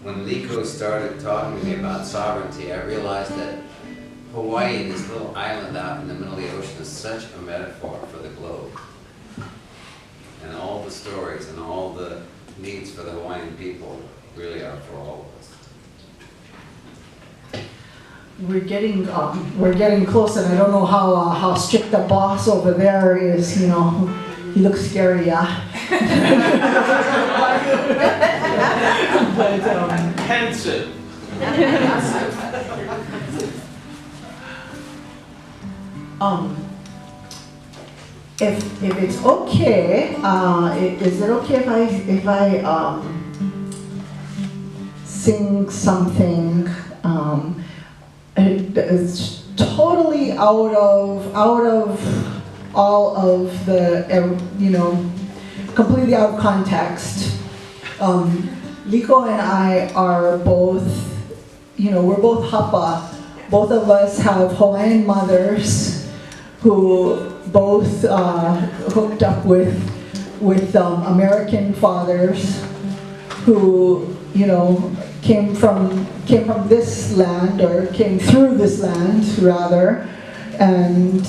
when Liko started talking to me about sovereignty, I realized that Hawaii, this little island out in the middle of the ocean, is such a metaphor for the globe. And all the stories and all the needs for the Hawaiian people really are for all of us. We're getting close, and I don't know how strict the boss over there is. You know, he looks scary, yeah. But, Pensive. If it's okay, is it okay if I sing something? It's totally out of all of the, completely out of context. Liko and I are both, we're both Hapa. Both of us have Hawaiian mothers who both hooked up with American fathers who, came from this land, or came through this land rather, and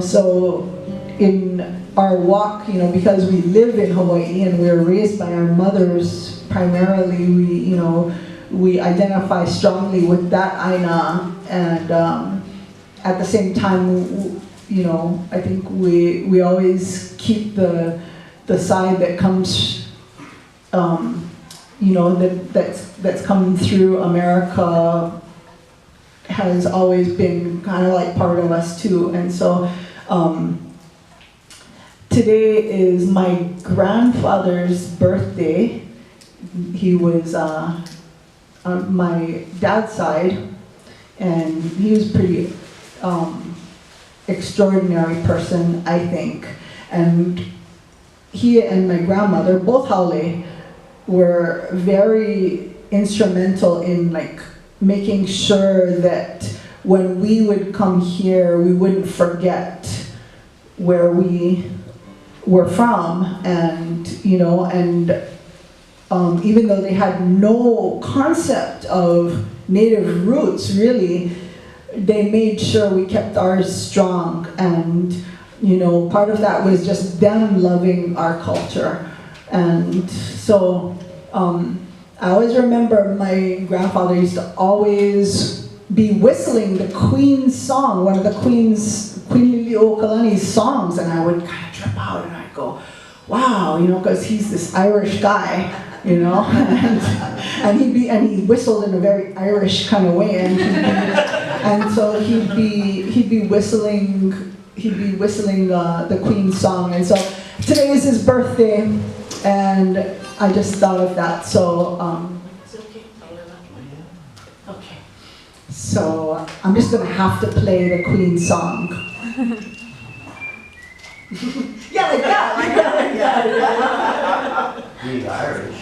so in our walk, because we live in Hawaii and we were raised by our mothers primarily, we identify strongly with that aina, and at the same time, I think we always keep the side that comes, that's come through America, has always been kind of like part of us too. And so today is my grandfather's birthday. He was on my dad's side, and he was pretty extraordinary person, I think. And he and my grandmother, both Haole, were very instrumental in making sure that when we would come here, we wouldn't forget where we were from, and even though they had no concept of native roots, really, they made sure we kept ours strong. And part of that was just them loving our culture. And so I always remember my grandfather used to always be whistling the Queen's song, one of the Queen Liliuokalani's songs, and I would kind of trip out and I'd go, wow, because he's this Irish guy, and he whistled in a very Irish kind of way, and so he'd be whistling the Queen's song. And so today is his birthday, and I just thought of that. So is it okay? Okay. So I'm just gonna have to play the Queen's song. Yeah, like that. Yeah. He's Irish.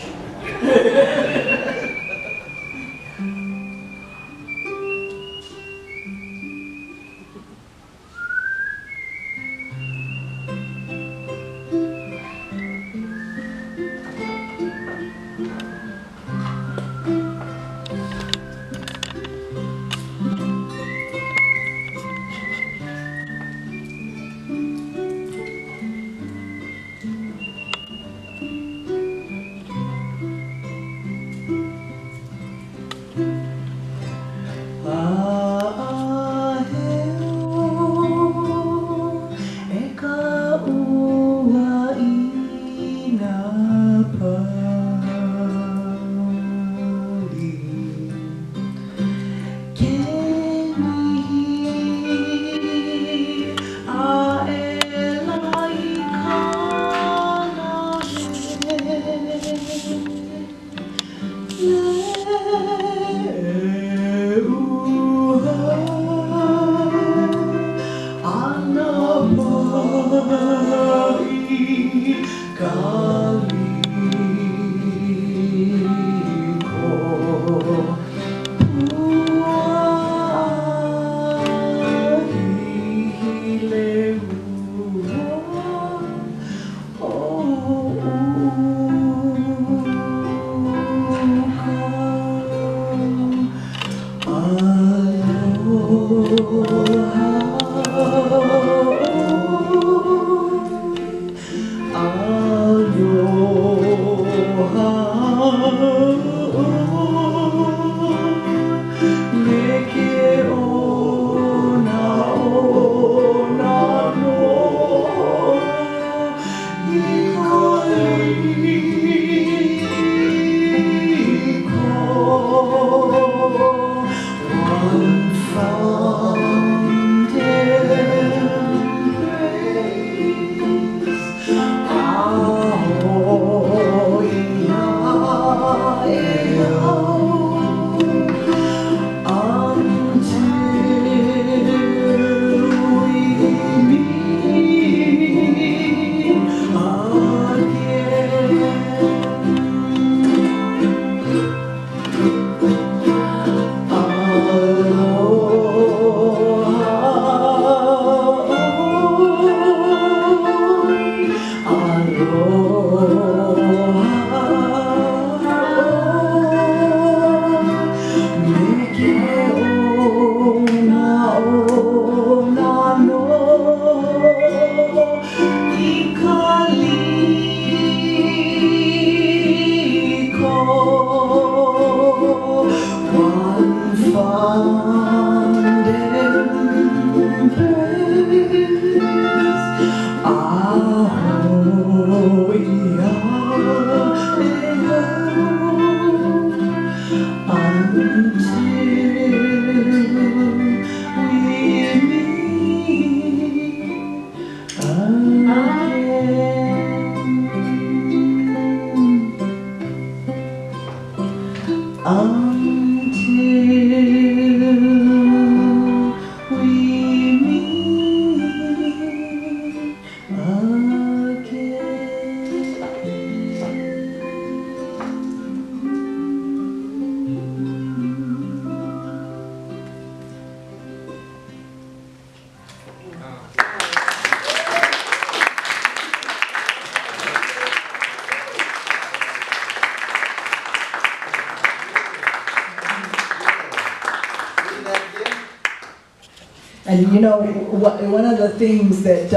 And you know, one of the things that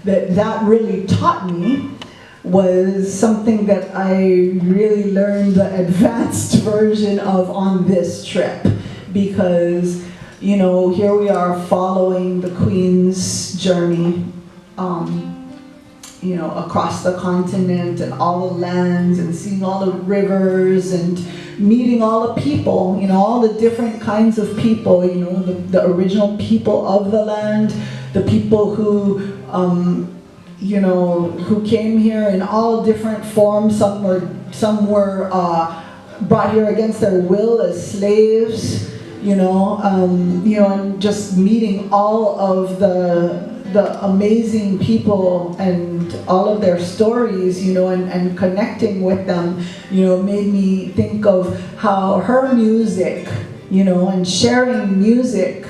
that really taught me was something that I really learned the advanced version of on this trip, because you know, here we are following the Queen's journey, you know, across the continent and all the lands, and seeing all the rivers and meeting all the people, you know, all the different kinds of people, you know, the original people of the land, the people who, you know, who came here in all different forms. Some were brought here against their will as slaves, you know, and just meeting all of the amazing people and all of their stories, you know, and connecting with them, you know, made me think of how her music, you know, and sharing music,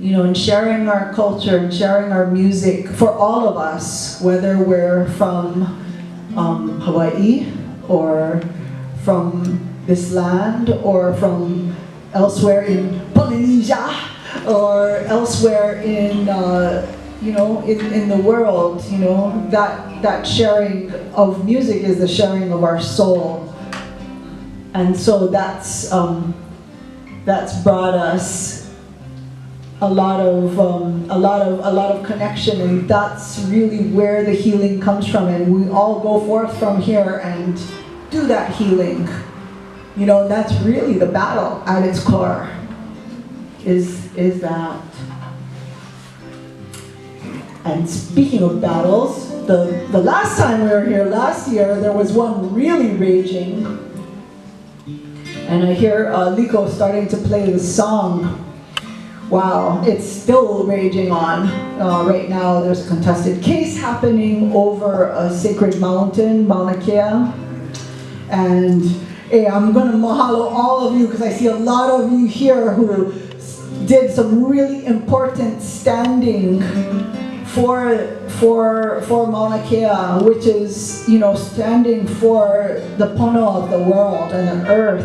you know, and sharing our culture and sharing our music for all of us, whether we're from Hawaii or from this land or from elsewhere in Polynesia, or elsewhere in, you know, in the world, you know, that sharing of music is the sharing of our soul. And so that's brought us a lot of connection, and that's really where the healing comes from. And we all go forth from here and do that healing. You know, that's really the battle at its core. Is that. And speaking of battles, the last time we were here last year, there was one really raging. And I hear Liko starting to play the song. Wow, it's still raging on. Right now there's a contested case happening over a sacred mountain, Mauna Kea. And hey, I'm gonna mahalo all of you, because I see a lot of you here who did some really important standing for Mauna Kea, which is, you know, standing for the pono of the world and the earth.